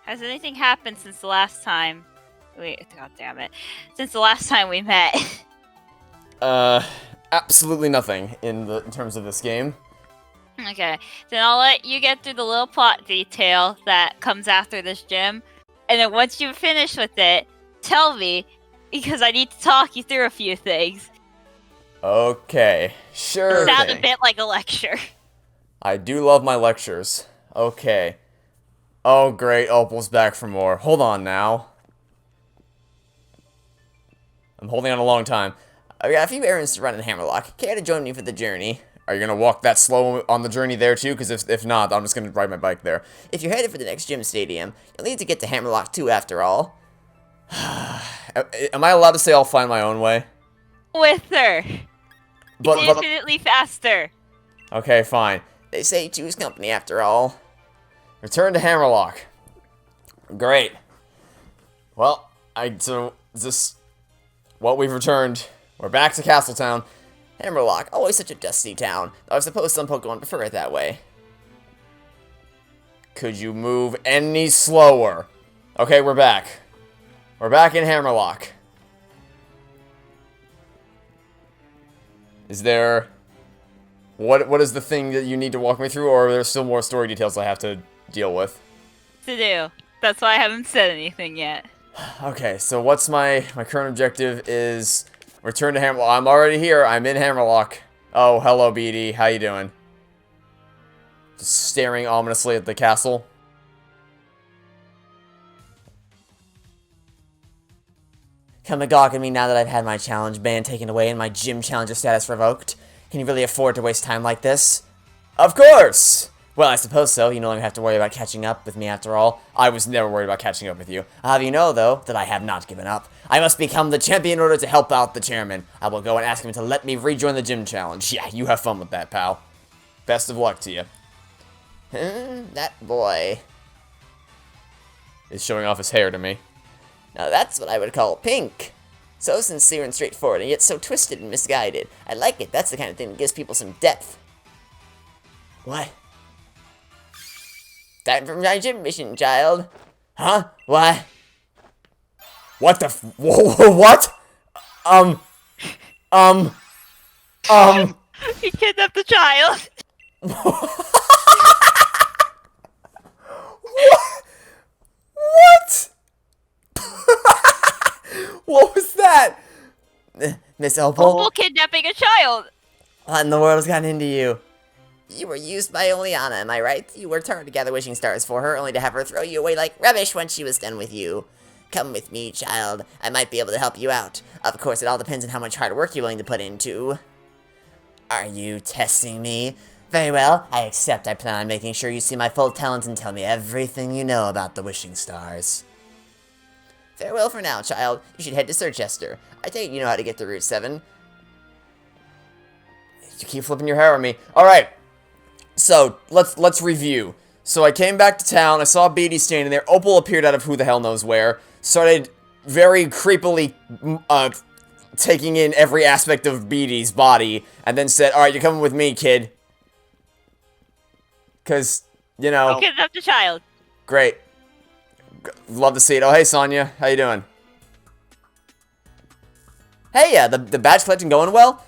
Has anything happened since the last time? Wait, god damn it. Since the last time we met. Absolutely nothing in terms of this game. Okay, then I'll let you get through the little plot detail that comes after this gym. And then once you finish with it, tell me, because I need to talk you through a few things. Okay, sure It sounds thing. a bit like a lecture. I do love my lectures. Okay. Oh great, Opal's back for more. Hold on now. I'm holding on a long time. I've got a few errands to run in Hammerlock. Care to join me for the journey? Are you gonna walk that slow on the journey there too? Because if not, I'm just gonna ride my bike there. If you're headed for the next gym stadium, you'll need to get to Hammerlock too after all. Am I allowed to say I'll find my own way? With her. But Infinitely faster. okay, fine. They say choose company after all. Return to Hammerlock. Great. Well, well, we've returned. We're back to Castletown. Hammerlock, always such a dusty town, though I suppose some Pokemon prefer it that way. Could you move any slower? Okay, we're back. We're back in Hammerlock. Is there... What is the thing that you need to walk me through, or are there still more story details I have to deal with? To do. That's why I haven't said anything yet. Okay, so what's my current objective is return to Hammerlock. I'm already here. I'm in Hammerlock. Oh, hello, BD. How you doing? Just staring ominously at the castle. Come a gawk at me now that I've had my challenge ban taken away and my gym challenger status revoked. Can you really afford to waste time like this? Of course! Well, I suppose so. You no longer have to worry about catching up with me after all. I was never worried about catching up with you. I'll have you know, though, that I have not given up. I must become the champion in order to help out the chairman. I will go and ask him to let me rejoin the gym challenge. Yeah, you have fun with that, pal. Best of luck to you. That boy is showing off his hair to me. Now that's what I would call pink. So sincere and straightforward, and yet so twisted and misguided. I like it. That's the kind of thing that gives people some depth. What? Time for my gym mission, child. Huh? What? What the what? He kidnapped the child. What? What was that? Miss Opal? Opal kidnapping a child. What in the world has gotten into you? You were used by Oleana, am I right? You worked hard to gather wishing stars for her, only to have her throw you away like rubbish once she was done with you. Come with me, child. I might be able to help you out. Of course, it all depends on how much hard work you're willing to put into. Are you testing me? Very well, I accept. I plan on making sure you see my full talent and tell me everything you know about the wishing stars. Farewell for now, child. You should head to Circhester. I take it you know how to get to Route 7. You keep flipping your hair on me. Alright. So, let's review. So I came back to town, I saw Beatty standing there, Opal appeared out of who the hell knows where, started very creepily, taking in every aspect of Beatty's body, and then said, alright, you're coming with me, kid. Cause, you know... Kidnapped the child. Great. Love to see it. Oh, hey, Sonya. How you doing? Hey, the badge collecting going well?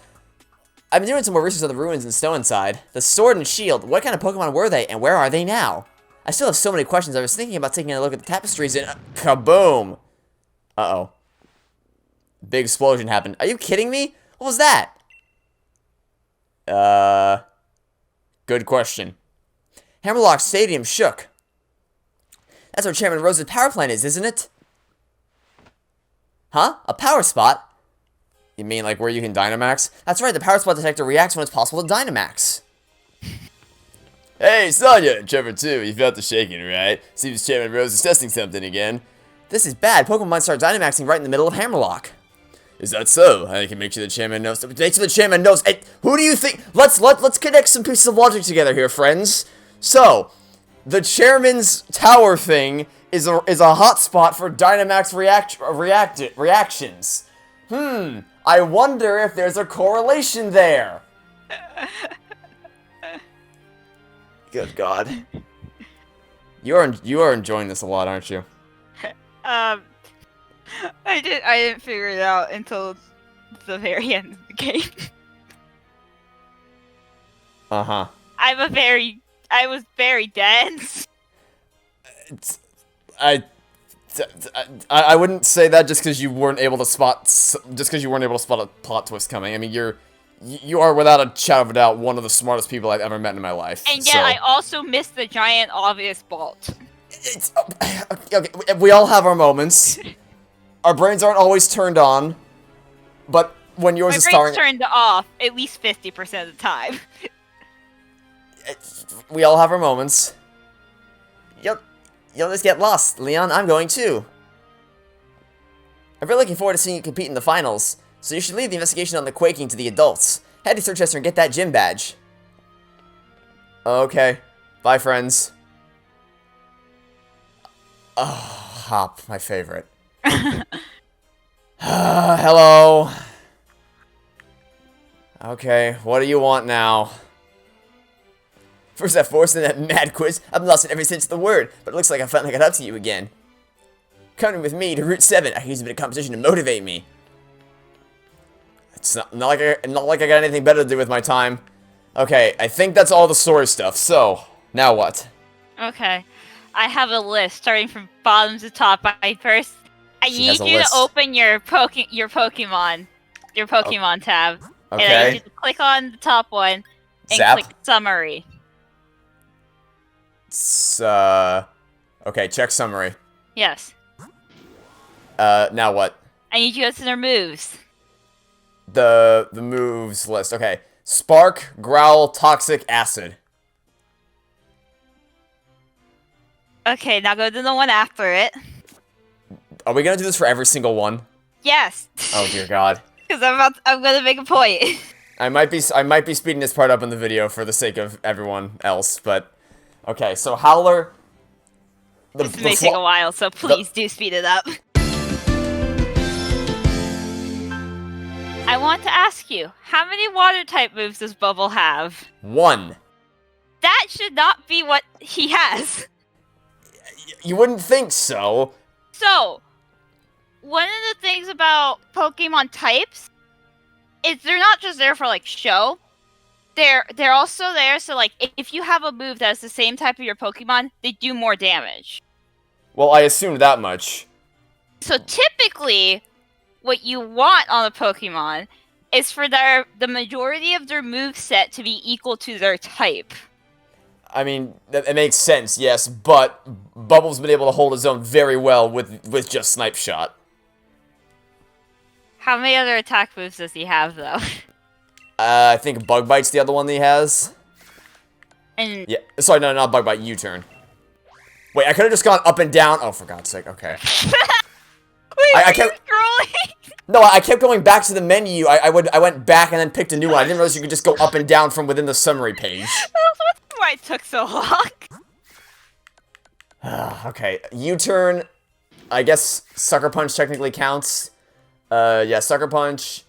I've been doing some more research on the ruins and Snow Inside. The Sword and Shield, what kind of Pokemon were they, and where are they now? I still have so many questions. I was thinking about taking a look at the tapestries and... kaboom! Uh-oh. Big explosion happened. Are you kidding me? What was that? Good question. Hammerlock Stadium shook. That's where Chairman Rose's power plant is, isn't it? Huh? A power spot? You mean like where you can Dynamax? That's right, the power spot detector reacts when it's possible to Dynamax. Hey, Sonya! Trevor too, you felt the shaking, right? Seems Chairman Rose is testing something again. This is bad. Pokemon might start Dynamaxing right in the middle of Hammerlock. Is that so? I can make sure the chairman knows. Make sure the chairman knows. Hey, who do you think? Let's connect some pieces of logic together here, friends. So, the chairman's tower thing is a hotspot for Dynamax reactions. I wonder if there's a correlation there. Good God. You are enjoying this a lot, aren't you? I didn't figure it out until the very end of the game. Uh-huh. I was very dense. I wouldn't say that just because you weren't able to spot a plot twist coming. I mean, you are without a shadow of a doubt one of the smartest people I've ever met in my life. And yet, I also missed the giant obvious bolt. Okay, we all have our moments. Our brains aren't always turned on, but when yours is starring, my brain's turned off at least 50% of the time. We all have our moments. You'll just get lost, Leon. I'm going too. I'm really looking forward to seeing you compete in the finals, so you should leave the investigation on the quaking to the adults. Head to Sir Chester and get that gym badge. Okay. Bye, friends. Oh, Hop, my favorite. Hello. Okay, what do you want now? First that force, then that mad quiz. I've lost it ever since the word, but it looks like I finally got up to you again. Coming with me to Route 7. I can use a bit of competition to motivate me. It's not like I got anything better to do with my time. Okay, I think that's all the story stuff. So, now what? Okay. I have a list starting from bottom to top. I need you to open your Pokemon tab. Okay. And I need you to click on the top one and click summary. Okay, check summary. Yes. Now what? I need you to go to their moves. The moves list. Okay. Spark, Growl, Toxic, Acid. Okay, now go to the one after it. Are we gonna do this for every single one? Yes. Oh dear God. Because I'm gonna make a point. I might be speeding this part up in the video for the sake of everyone else, but okay. So Howler. This may take a while, so please do speed it up. I want to ask you, how many water type moves does Bubble have? 1. That should not be what he has. You wouldn't think so. So, one of the things about Pokemon types is they're not just there for like show. They're also there so like if you have a move that's the same type of your Pokemon, they do more damage. Well, I assumed that much. So typically, what you want on a Pokemon is for the majority of their moveset to be equal to their type. I mean, it makes sense, yes, but Bubble's been able to hold his own very well with just Snipe Shot. How many other attack moves does he have, though? I think Bug Bite's the other one that he has. And yeah, sorry, no, not Bug Bite, U-turn. Wait, I could have just gone up and down. Oh, for God's sake, okay. Wait, I kept scrolling. No, I kept going back to the menu. I went back and then picked a new one. I didn't realize you could just go up and down from within the summary page. That's why it took so long. Okay, U-turn. I guess Sucker Punch technically counts. Yeah, Sucker Punch.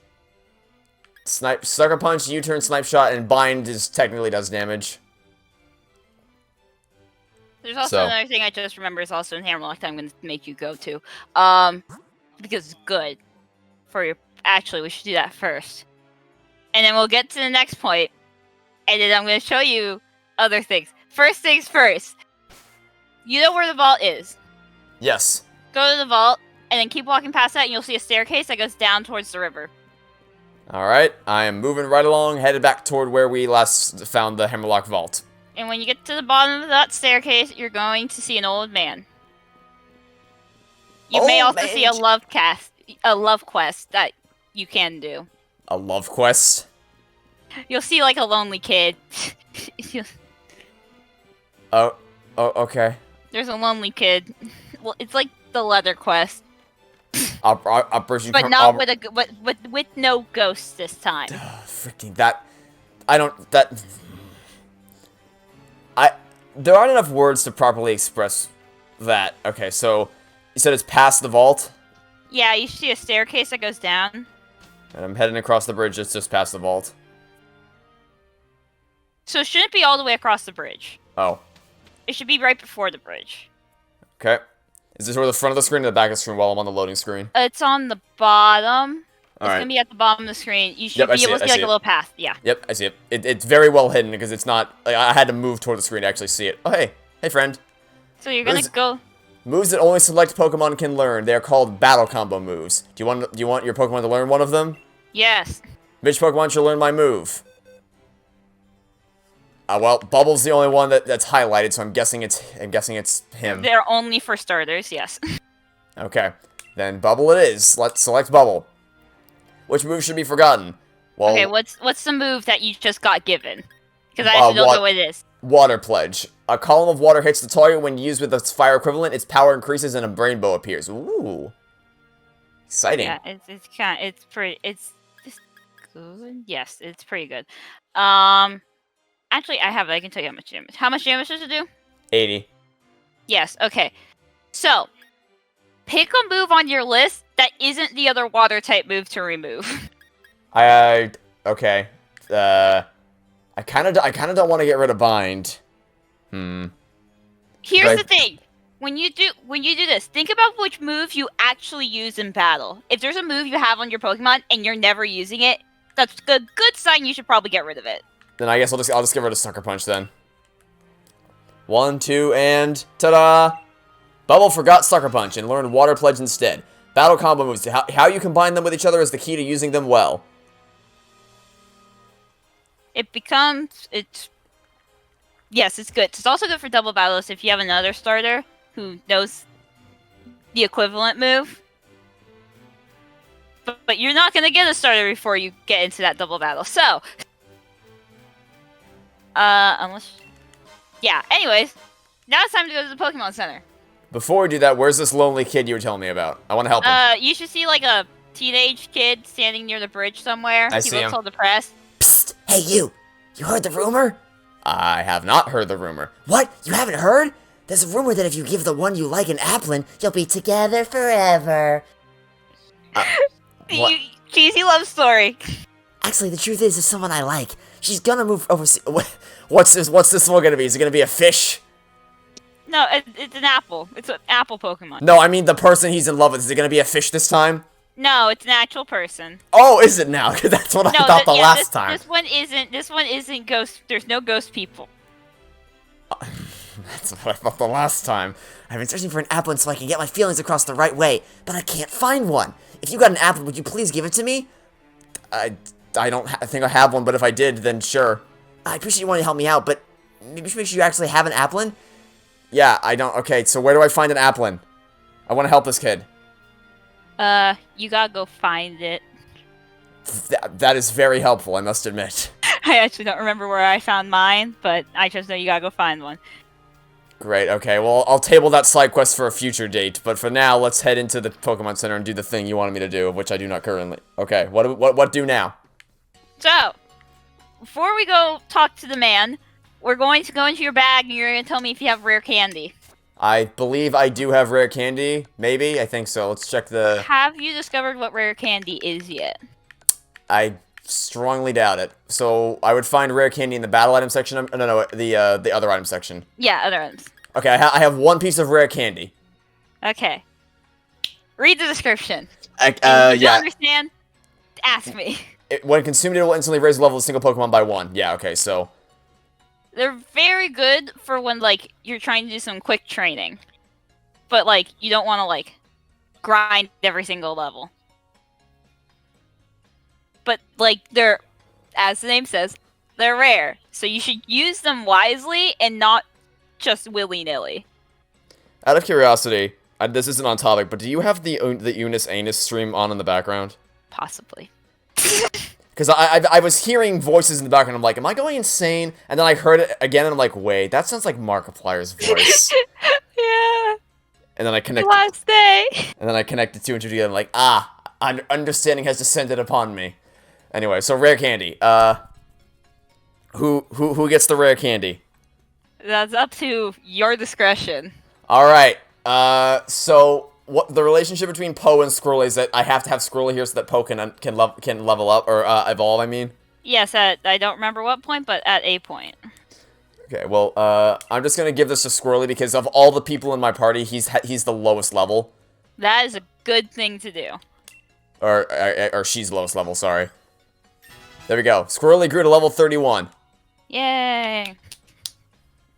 Sucker Punch, U-turn, Snipe Shot, and Bind technically does damage. There's also another thing I just remember is also in Hammerlock that I'm going to make you go to. Because it's good. For your... Actually, we should do that first. And then we'll get to the next point. And then I'm going to show you other things. First things first. You know where the vault is? Yes. Go to the vault, and then keep walking past that, and you'll see a staircase that goes down towards the river. Alright, I am moving right along, headed back toward where we last found the Hammerlock Vault. And when you get to the bottom of that staircase, you're going to see an old man. You may also see a love quest that you can do. A love quest? You'll see like a lonely kid. Oh, okay. There's a lonely kid. Well, it's like the leather quest. But not with no ghosts this time. Freaking that. There aren't enough words to properly express that. Okay, so you said it's past the vault? Yeah, you see a staircase that goes down. And I'm heading across the bridge that's just past the vault. So it shouldn't be all the way across the bridge. Oh. It should be right before the bridge. Okay. Is this where the front of the screen or the back of the screen while I'm on the loading screen? It's on the bottom. All It's right. gonna be at the bottom of the screen. You should Yep, I be see able it, to I see like see a it. little path. Yeah. Yep, I see it. It's very well hidden because it's not... Like, I had to move toward the screen to actually see it. Oh, hey. Hey, friend. So you're gonna go... Moves that only select Pokemon can learn. They are called battle combo moves. Do you want your Pokemon to learn one of them? Yes. Which Pokemon should learn my move? Well, Bubble's the only one that's highlighted, so I'm guessing it's him. They're only for starters, yes. Okay. Then Bubble it is. Let's select Bubble. Which move should be forgotten? Well, Okay, what's the move that you just got given? Because I actually don't know what it is. Water Pledge. A column of water hits the target when used with its fire equivalent. Its power increases and a rainbow appears. Ooh. Exciting. Yeah, it's good. Yes, it's pretty good. Actually, I can tell you how much damage. How much damage does it do? 80. Yes. Okay. So, pick a move on your list that isn't the other water type move to remove. Okay. I kind of don't want to get rid of Bind. Here's the thing. When you do this, think about which move you actually use in battle. If there's a move you have on your Pokemon and you're never using it, that's a good sign you should probably get rid of it. Then I guess I'll just get rid of Sucker Punch then. 1, 2, and ta-da! Bubble forgot Sucker Punch and learned Water Pledge instead. Battle combo moves. How you combine them with each other is the key to using them well. Yes, it's good. It's also good for double battles if you have another starter who knows the equivalent move. But you're not gonna get a starter before you get into that double battle. So, anyways, now it's time to go to the Pokemon Center. Before we do that, where's this lonely kid you were telling me about? I want to help him. You should see like a teenage kid standing near the bridge somewhere. I see him. He looks all depressed. Psst! Hey, you! You heard the rumor? I have not heard the rumor. What? You haven't heard? There's a rumor that if you give the one you like an Applin, you'll be together forever. Cheesy love story. Actually, the truth is, there's someone I like. She's gonna move overseas. What's this one gonna be? Is it gonna be a fish? No, it's an apple. It's an apple Pokemon. No, I mean the person he's in love with. Is it gonna be a fish this time? No, it's an actual person. Oh, is it now? Because that's what I thought the last time. This one isn't ghost. There's no ghost people. That's what I thought the last time. I've been searching for an Applin so I can get my feelings across the right way, but I can't find one. If you got an Applin, would you please give it to me? I don't think I have one, but if I did, then sure. I appreciate you wanting to help me out, but maybe make sure you actually have an Applin? Yeah, I don't. Okay, so where do I find an Applin? I want to help this kid. You gotta go find it. That is very helpful, I must admit. I actually don't remember where I found mine, but I just know you gotta go find one. Great, okay, well, I'll table that side quest for a future date, but for now, let's head into the Pokemon Center and do the thing you wanted me to do, which I do not currently. Okay, what do now? So, before we go talk to the man, we're going to go into your bag and you're gonna tell me if you have rare candy. I believe I do have rare candy. Maybe? I think so. Let's check the... Have you discovered what rare candy is yet? I strongly doubt it. So, I would find rare candy in the battle item section. No, the other item section. Yeah, other items. Okay, I have one piece of rare candy. Okay. Read the description. If you yeah. don't understand? Ask me. When consumed, it will instantly raise the level of a single Pokemon by 1. Yeah, okay, so... They're very good for when, like, you're trying to do some quick training. But, like, you don't want to, like, grind every single level. But, like, they're, as the name says, they're rare. So you should use them wisely and not just willy-nilly. Out of curiosity, this isn't on topic, but do you have the Unis Anus stream on in the background? Possibly. Because I was hearing voices in the background, I'm like, am I going insane? And then I heard it again, and I'm like, wait, that sounds like Markiplier's voice. Yeah. And then I connected... Last day. And then I connected two and two together, I'm like, understanding has descended upon me. Anyway, so rare candy. Who gets the rare candy? That's up to your discretion. Alright, so... What the relationship between Poe and Squirrel is that I have to have Squirrel here so that Poe can level up or evolve. I mean. Yes, I don't remember what point, but at a point. Okay, well, I'm just gonna give this to Squirrely because of all the people in my party, he's the lowest level. That is a good thing to do. Or she's lowest level, sorry. There we go. Squirrely grew to level 31. Yay!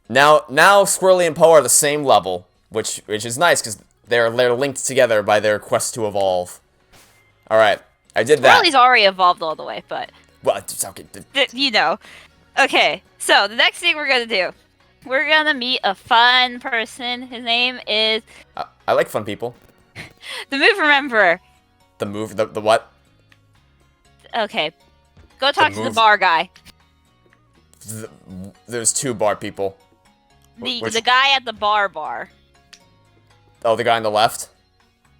Now Squirrely and Poe are the same level, which is nice because they're linked together by their quest to evolve. All right, I did that. Squirrely's already evolved all the way, but Well, it's okay. you know. Okay, so the next thing we're gonna do, we're gonna meet a fun person. His name is. I like fun people. The Move Rememberer. The what? Okay, go talk to the bar guy. There's 2 bar people. The guy at the bar. Oh, the guy on the left?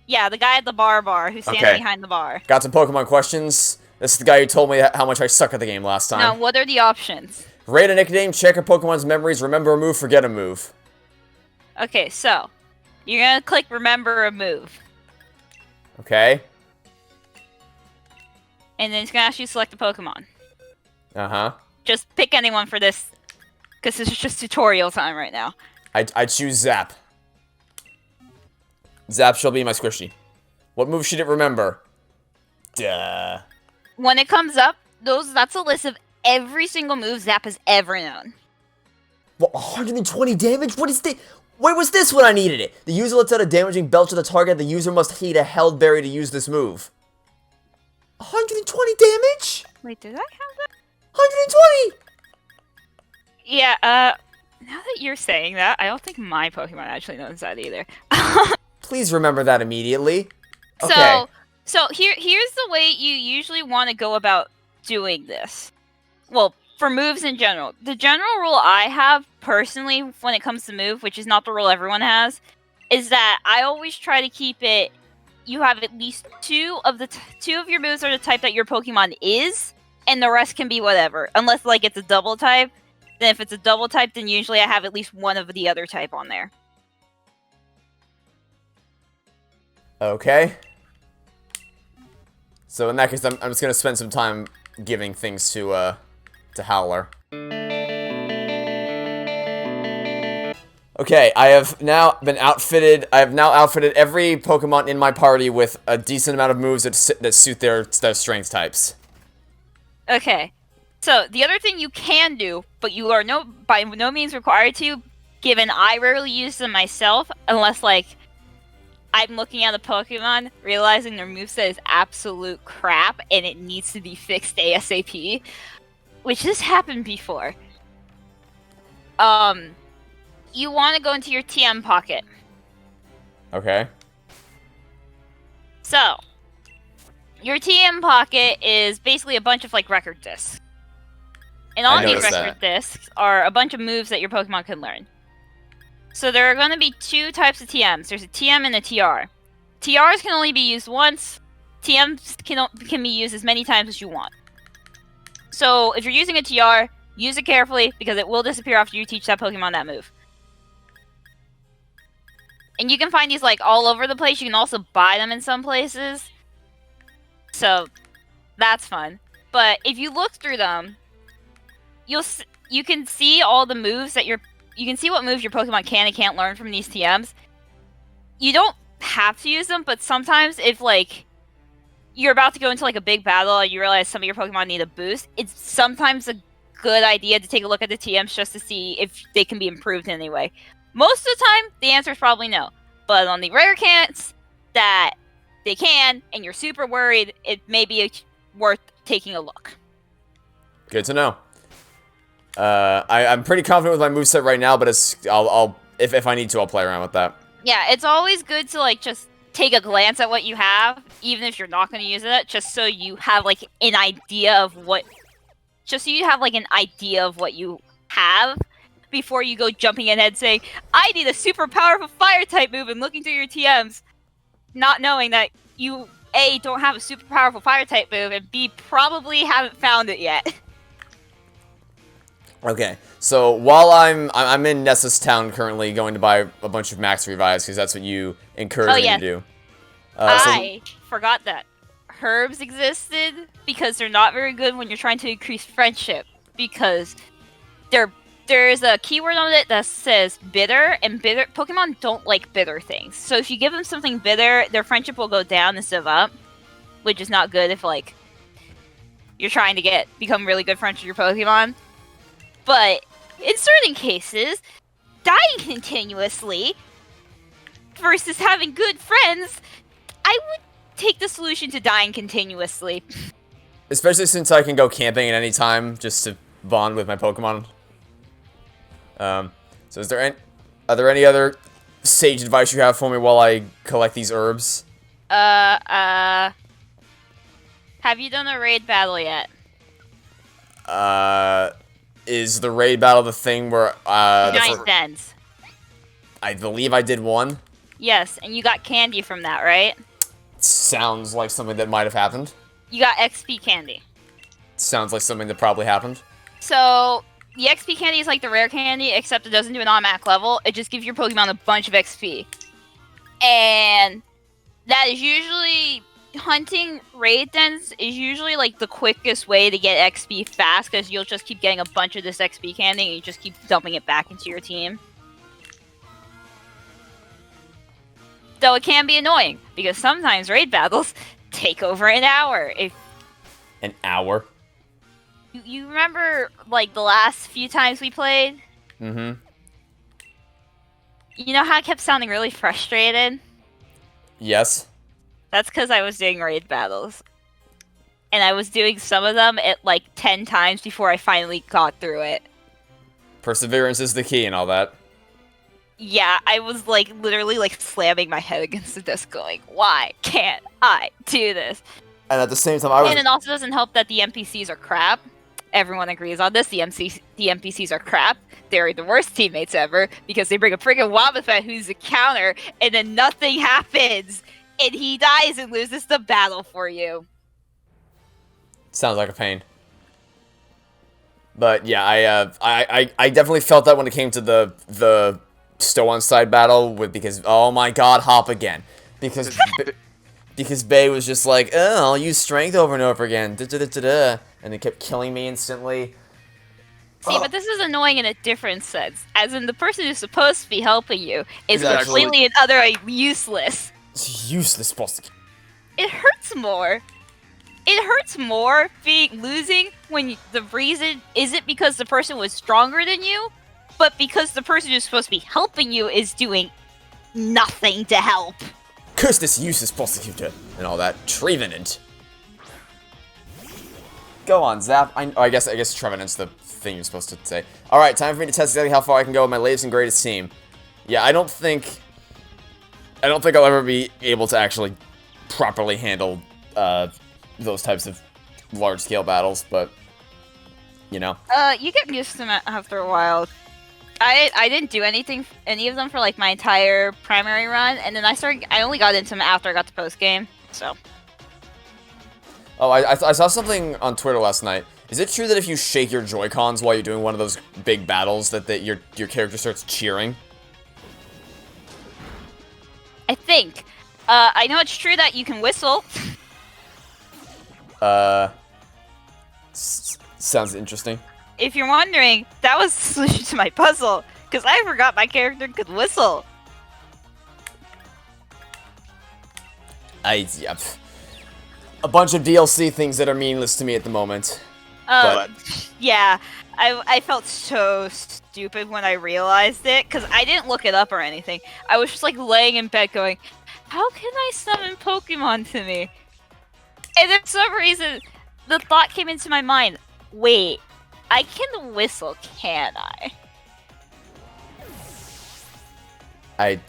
Yeah, the guy at the bar who's standing behind the bar. Got some Pokemon questions. This is the guy who told me how much I suck at the game last time. Now, what are the options? Rate a nickname, check a Pokemon's memories, remember a move, forget a move. Okay, so you're gonna click remember a move. Okay. And then it's gonna ask you to select a Pokemon. Uh-huh. Just pick anyone for this, because this is just tutorial time right now. I choose Zap. Zap shall be my squishy. What move should it remember? Duh. When it comes up, that's a list of every single move Zap has ever known. What, 120 damage? What is this? Where was this when I needed it? The user lets out a damaging belch to the target. The user must hit a held berry to use this move. 120 damage? Wait, did I have that? 120! Yeah, now that you're saying that, I don't think my Pokemon actually knows that either. Please remember that immediately. Okay. So here's the way you usually want to go about doing this. Well, for moves in general. The general rule I have, personally, when it comes to move, which is not the rule everyone has, is that I always try to keep it, you have at least 2 of your moves are the type that your Pokemon is, and the rest can be whatever. Unless, like, it's a double type. Then if it's a double type, then usually I have at least 1 of the other type on there. Okay. So in that case, I'm just gonna spend some time giving things to Howler. Okay, I have now outfitted every Pokemon in my party with a decent amount of moves that suit their strength types. Okay. So, the other thing you can do, but you are by no means required to, given I rarely use them myself, unless, like, I'm looking at a Pokemon, realizing their moveset is absolute crap, and it needs to be fixed ASAP, which has happened before. You want to go into your TM pocket. Okay. So, your TM pocket is basically a bunch of, like, record discs. And on these record discs are a bunch of moves that your Pokemon can learn. So there are going to be 2 types of TMs. There's a TM and a TR. TRs can only be used once. TMs can be used as many times as you want. So if you're using a TR, use it carefully because it will disappear after you teach that Pokemon that move. And you can find these like all over the place. You can also buy them in some places. So that's fun. But if you look through them, you can see all the moves that you can see what moves your Pokemon can and can't learn from these TMs. You don't have to use them, but sometimes if like you're about to go into like a big battle and you realize some of your Pokemon need a boost, it's sometimes a good idea to take a look at the TMs just to see if they can be improved in any way. Most of the time, the answer is probably no. But on the rare chance that they can, and you're super worried, it may be worth taking a look. Good to know. I'm pretty confident with my moveset right now, but if I need to, I'll play around with that. Yeah, it's always good to like just take a glance at what you have, even if you're not going to use it, just so you have like an idea of what you have before you go jumping ahead saying, I need a super powerful fire type move and looking through your TMs, not knowing that you A, don't have a super powerful fire type move, and B, probably haven't found it yet. Okay, so while I'm in Nessa's town currently, going to buy a bunch of max revives because that's what you encourage me to do. I forgot that herbs existed because they're not very good when you're trying to increase friendship because they're there's a keyword on it that says bitter, and bitter Pokemon don't like bitter things. So if you give them something bitter, their friendship will go down instead of up, which is not good if like you're trying to become really good friends with your Pokemon. But in certain cases, dying continuously versus having good friends, I would take the solution to dying continuously. Especially since I can go camping at any time just to bond with my Pokemon. So are there any other sage advice you have for me while I collect these herbs? Have you done a raid battle yet? Is the raid battle the thing where, Giant dens. I believe I did one. Yes, and you got candy from that, right? Sounds like something that might have happened. You got XP candy. Sounds like something that probably happened. So, the XP candy is like the rare candy, except it doesn't do an automatic level. It just gives your Pokemon a bunch of XP. And that is usually... hunting raid dens is usually like the quickest way to get XP fast, because you'll just keep getting a bunch of this XP candy and you just keep dumping it back into your team. Though it can be annoying, because sometimes raid battles take over an hour. An hour? You remember, like, the last few times we played? Mm-hmm. You know how I kept sounding really frustrated? Yes. That's because I was doing raid battles. And I was doing some of them at, like, 10 times before I finally got through it. Perseverance is the key and all that. Yeah, I was, like, literally, like, slamming my head against the desk going, why can't I do this? And at the same time, And it also doesn't help that the NPCs are crap. Everyone agrees on this. The NPCs are crap. They're the worst teammates ever, because they bring a friggin' Wobbuffet who's a counter, and then nothing happens! And he dies and loses the battle for you. Sounds like a pain. But yeah, I definitely felt that when it came to the Stow-on side battle because oh my god, Hop again. Because because Bay was just like, oh, I'll use strength over and over again. And it kept killing me instantly. See, but this is annoying in a different sense. As in, the person who's supposed to be helping you is completely and utterly useless. It's useless, boss. It hurts more. It hurts more losing when the reason isn't because the person was stronger than you, but because the person who's supposed to be helping you is doing nothing to help. Curse this useless prosecutor and all that. Trevenant. Go on, Zap. I guess Trevenant's the thing you're supposed to say. Alright, time for me to test exactly how far I can go with my latest and greatest team. Yeah, I don't think I'll ever be able to actually properly handle those types of large-scale battles, but, you know. You get used to them after a while. I didn't do any of them for, like, my entire primary run, and then I only got into them after I got to post-game, so. Oh, I saw something on Twitter last night. Is it true that if you shake your Joy-Cons while you're doing one of those big battles, that your character starts cheering? I think. I know it's true that you can whistle. Sounds interesting. If you're wondering, that was the solution to my puzzle, because I forgot my character could whistle. Yeah. A bunch of DLC things that are meaningless to me at the moment. Yeah. I felt so stupid when I realized it, because I didn't look it up or anything. I was just, like, laying in bed going, how can I summon Pokemon to me? And for some reason, the thought came into my mind, wait, I can whistle, can I? I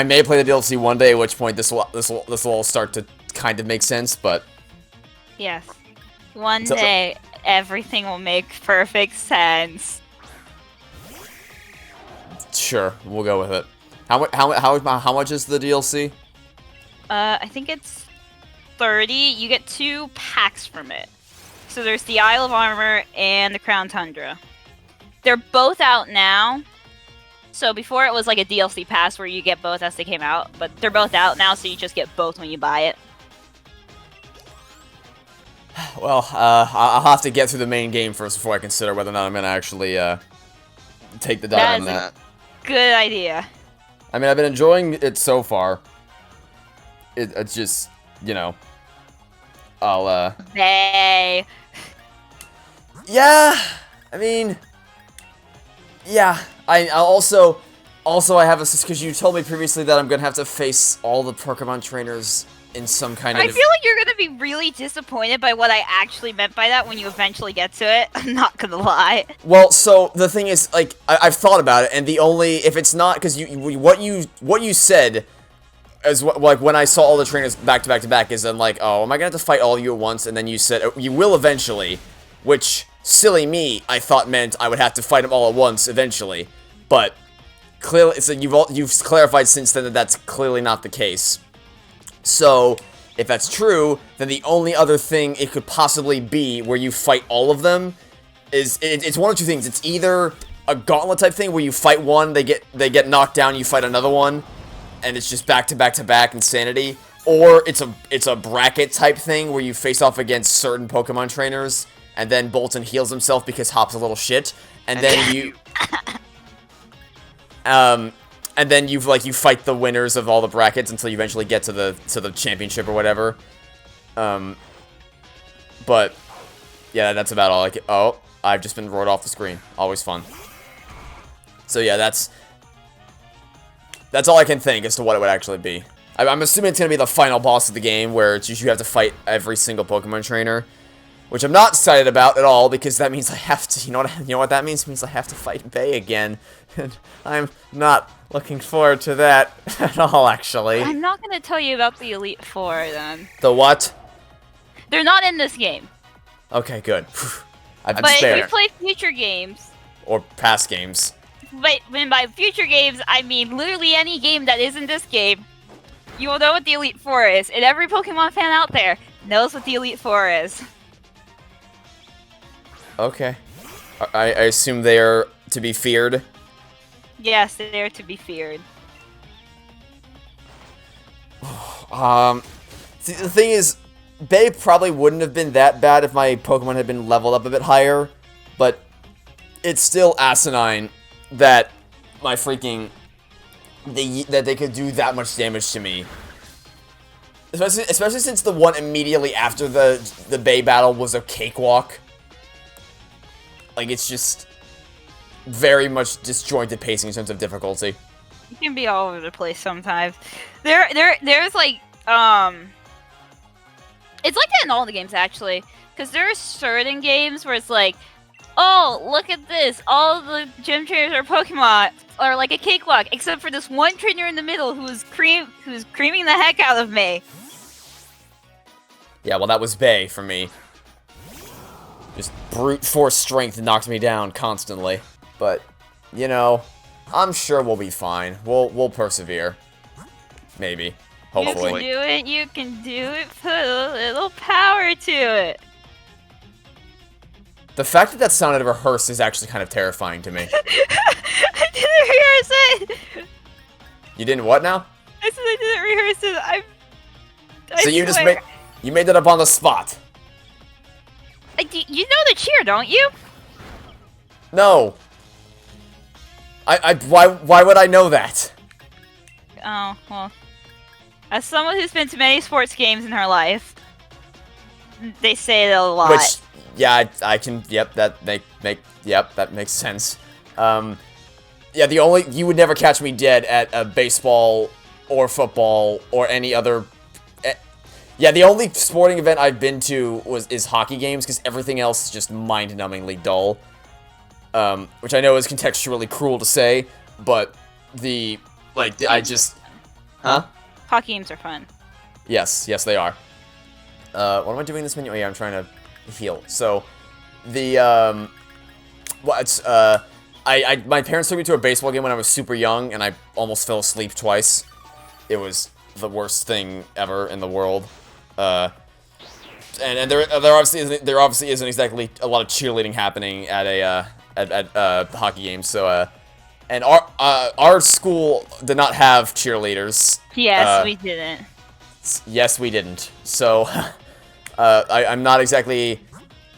may play the DLC one day, at which point this will all start to kind of make sense, but yes, one day everything will make perfect sense. Sure, we'll go with it. How much is the DLC? I think it's 30. You get 2 packs from it. So there's the Isle of Armor and the Crown Tundra. They're both out now. So before it was like a DLC pass where you get both as they came out, but they're both out now, so you just get both when you buy it. Well, I'll have to get through the main game first before I consider whether or not I'm gonna actually take the dive on that. Good idea. I mean, I've been enjoying it so far. It's just, you know, I'll Hey. Yeah, I mean, yeah. I also I have a, because you told me previously that I'm gonna have to face all the Pokemon trainers in some kind of. I feel like you're gonna be really disappointed by what I actually meant by that when you eventually get to it. I'm not gonna lie. Well, so the thing is, like, I've thought about it, and the only, if it's not, because what you said, as like when I saw all the trainers back to back to back, is then like, oh, am I gonna have to fight all of you at once? And then you said you will eventually, which silly me, I thought meant I would have to fight them all at once eventually, but clearly, so you've clarified since then that that's clearly not the case. So, if that's true, then the only other thing it could possibly be where you fight all of them is, it's one of two things. It's either a gauntlet type thing where you fight one, they get knocked down, you fight another one, and it's just back to back to back insanity, or it's a bracket type thing where you face off against certain Pokemon trainers, and then Bolton heals himself because Hop's a little shit, and then you and then you fight the winners of all the brackets until you eventually get to the championship or whatever. But yeah, that's about all. Oh, I've just been rolled off the screen. Always fun. So yeah, that's all I can think as to what it would actually be. I'm assuming it's gonna be the final boss of the game, where it's just you have to fight every single Pokemon trainer, which I'm not excited about at all, because that means I have to. You know what that means? It means I have to fight Bay again, and I'm not looking forward to that at all, actually. I'm not gonna tell you about the Elite Four then. The what? They're not in this game. Okay, good. But if you play future games, or past games. But when by future games, I mean literally any game that isn't this game, you will know what the Elite Four is, and every Pokemon fan out there knows what the Elite Four is. Okay. I assume they are to be feared? Yes, they are to be feared. See, the thing is, Bay probably wouldn't have been that bad if my Pokemon had been leveled up a bit higher, but it's still asinine that my freaking... that they could do that much damage to me. Especially since the one immediately after the Bay battle was a cakewalk. Like, it's just very much disjointed pacing in terms of difficulty. You can be all over the place sometimes. There's like, it's like that in all the games, actually. Because there are certain games where it's like, oh, look at this. All the gym trainers are Pokemon are like a cakewalk, except for this one trainer in the middle who's creaming the heck out of me. Yeah, well, that was Bay for me. Just brute force strength knocked me down constantly. But, you know, I'm sure we'll be fine. We'll persevere. Maybe. Hopefully. You can do it. You can do it. Put a little power to it. The fact that that sounded rehearsed is actually kind of terrifying to me. I didn't rehearse it. You didn't what now? I said I didn't rehearse it. So you just made that up on the spot. You know the cheer, don't you? No. Why would I know that? Oh, well. As someone who's been to many sports games in her life, they say it a lot. Which, yeah, I can, yep, that makes sense. Yeah, you would never catch me dead at a baseball or football or any other. Yeah, the only sporting event I've been to is hockey games, because everything else is just mind-numbingly dull. Which I know is contextually cruel to say, but huh? Hockey games are fun. Yes, they are. What am I doing in this menu? Oh yeah, I'm trying to heal. So, my parents took me to a baseball game when I was super young, and I almost fell asleep twice. It was the worst thing ever in the world. And there obviously isn't exactly a lot of cheerleading happening at a hockey game. So and our school did not have cheerleaders. Yes, we didn't. Yes, we didn't. So I'm not exactly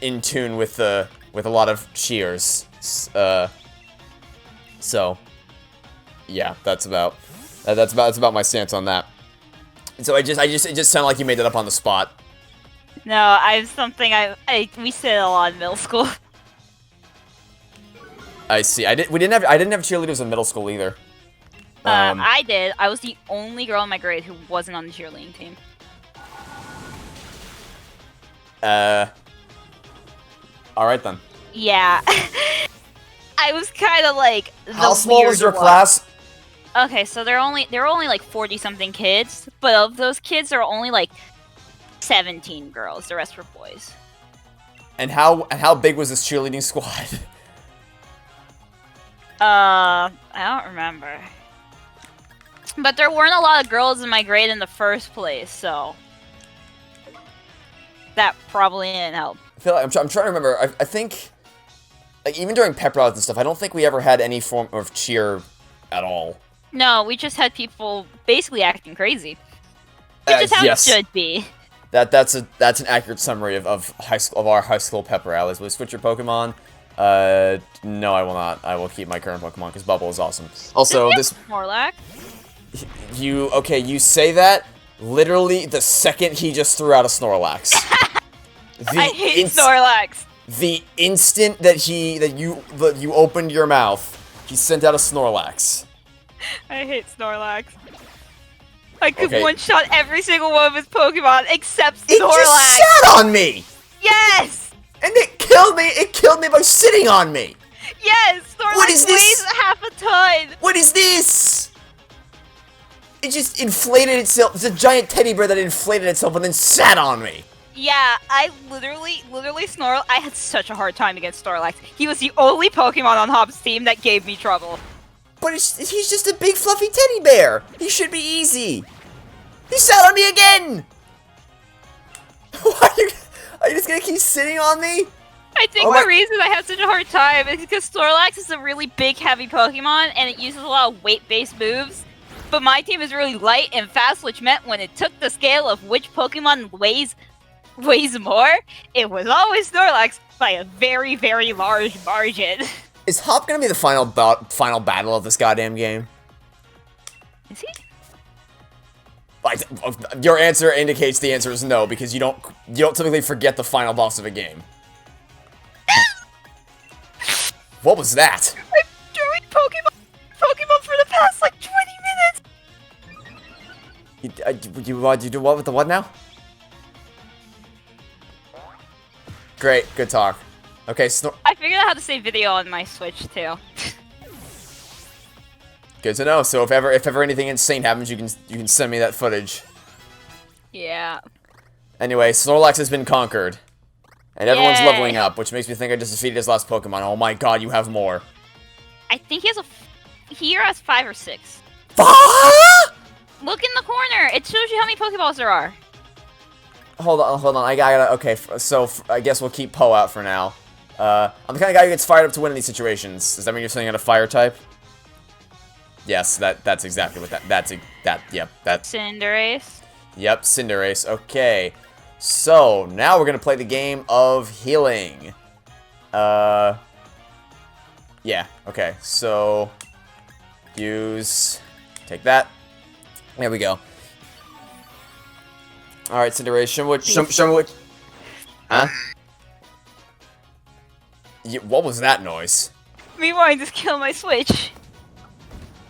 in tune with a lot of cheers. So yeah, that's about my stance on that. And so it just sounded like you made that up on the spot. No, I have something we said a lot in middle school. I see. I didn't have cheerleaders in middle school either. I did. I was the only girl in my grade who wasn't on the cheerleading team. Alright then. Yeah. I was kind of like How small was your class? Okay, so there were only like 40-something kids, but of those kids, there were only like 17 girls. The rest were boys. And how big was this cheerleading squad? I don't remember. But there weren't a lot of girls in my grade in the first place, so that probably didn't help. I feel like I'm trying to remember. I think, like, even during pep rallies and stuff, I don't think we ever had any form of cheer at all. No, we just had people basically acting crazy. Which is how yes. it should be. That's an accurate summary of our high school pep rallies. Will you switch your Pokemon? No, I will not. I will keep my current Pokemon because Bubble is awesome. Also, this Morlack. You say that literally the second he just threw out a Snorlax. I hate Snorlax. The instant that you opened your mouth, he sent out a Snorlax. I hate Snorlax. I could one-shot every single one of his Pokemon except Snorlax. It just sat on me! Yes! And it killed me! It killed me by sitting on me! Yes! Snorlax weighs half a ton! What is this? It just inflated itself. It's a giant teddy bear that inflated itself and then sat on me. Yeah, I literally Snorlax. I had such a hard time against Snorlax. He was the only Pokemon on Hop's team that gave me trouble. But he's just a big fluffy teddy bear. He should be easy. He sat on me again. Are you just gonna keep sitting on me? I think the reason I had such a hard time is because Snorlax is a really big, heavy Pokemon, and it uses a lot of weight-based moves. But my team is really light and fast, which meant when it took the scale of which Pokemon weighs more, it was always Snorlax by a very, very large margin. Is Hop gonna be the final battle of this goddamn game? Is he? Like, your answer indicates the answer is no, because you don't typically forget the final boss of a game. What was that? I'm doing Pokemon for the past like 20 minutes. You do what with the what now? Great, good talk. Okay, I figured out how to save video on my Switch too. Good to know. So if ever anything insane happens, you can send me that footage. Yeah. Anyway, Snorlax has been conquered, and everyone's leveling up, which makes me think I just defeated his last Pokemon. Oh my God, you have more. I think he either has 5 or 6. 5? Look in the corner. It shows you how many Pokeballs there are. Hold on. I gotta. Okay, so I guess we'll keep Poe out for now. I'm the kind of guy who gets fired up to win in these situations. Does that mean you're saying out a fire type? Yes, that's exactly what that's. Cinderace. Yep, Cinderace. Okay, so now we're gonna play the game of healing. Yeah. Okay. So take that. There we go. All right, Cinderace. Show me what. Huh? Yeah, what was that noise? Me wanting to kill my Switch.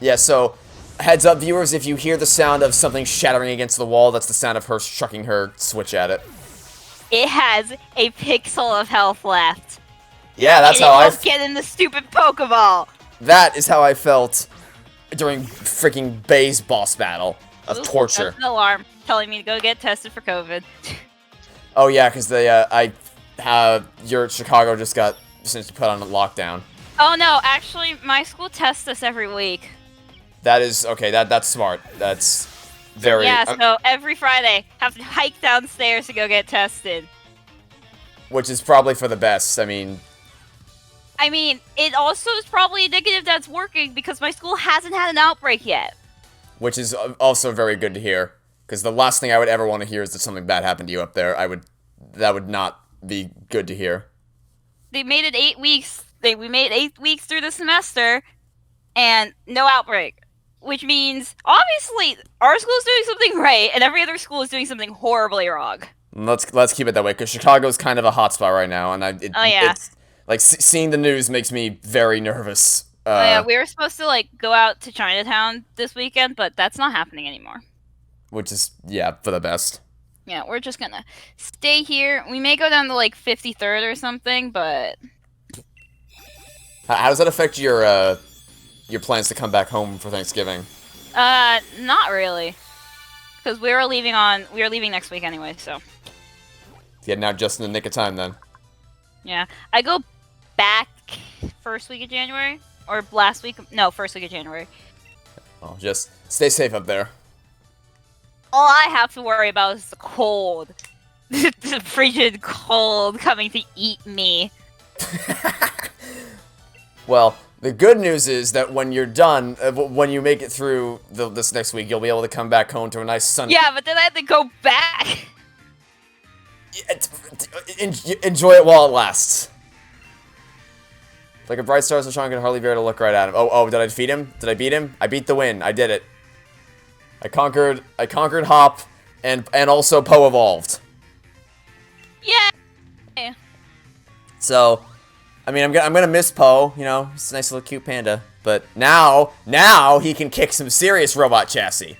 Yeah, so, heads up viewers, if you hear the sound of something shattering against the wall, that's the sound of her chucking her Switch at it. It has a pixel of health left. Yeah, that's how I... get in the stupid Pokeball. That is how I felt during freaking Bay's boss battle of torture. That's an alarm telling me to go get tested for COVID. Oh yeah, because Chicago just got put on a lockdown. Oh no, actually, my school tests us every week. That is, okay, that's smart. That's very... Yeah, so every Friday, have to hike downstairs to go get tested. Which is probably for the best, I mean, it also is probably indicative that it's working because my school hasn't had an outbreak yet. Which is also very good to hear. Because the last thing I would ever want to hear is that something bad happened to you up there. I would that would not be good to hear. They made it 8 weeks. We made 8 weeks through the semester, and no outbreak. Which means, obviously, our school is doing something right, and every other school is doing something horribly wrong. Let's keep it that way, because Chicago's kind of a hotspot right now, and Yeah. it's like seeing the news makes me very nervous. Yeah, we were supposed to like go out to Chinatown this weekend, but that's not happening anymore. Which is, yeah, for the best. Yeah, we're just gonna stay here. We may go down to like 53rd or something, but How does that affect your plans to come back home for Thanksgiving? not really, because we were leaving next week anyway. So Getting out just in the nick of time then. yeah, I go back first week of January or last week. No, first week of January. Oh, just stay safe up there. All I have to worry about is the cold. The frigid cold coming to eat me. Well, the good news is that when you're done, when you make it through this next week, you'll be able to come back home to a nice sunny... Yeah, but then I have to go back. Enjoy it while it lasts. Like a bright star sunshine, can hardly bear to look right at him. Oh, did I defeat him? Did I beat him? I beat the win. I did it. I conquered Hop, and also Poe evolved. Yeah. So, I mean, I'm gonna miss Poe. You know, he's a nice little cute panda. But now he can kick some serious robot chassis.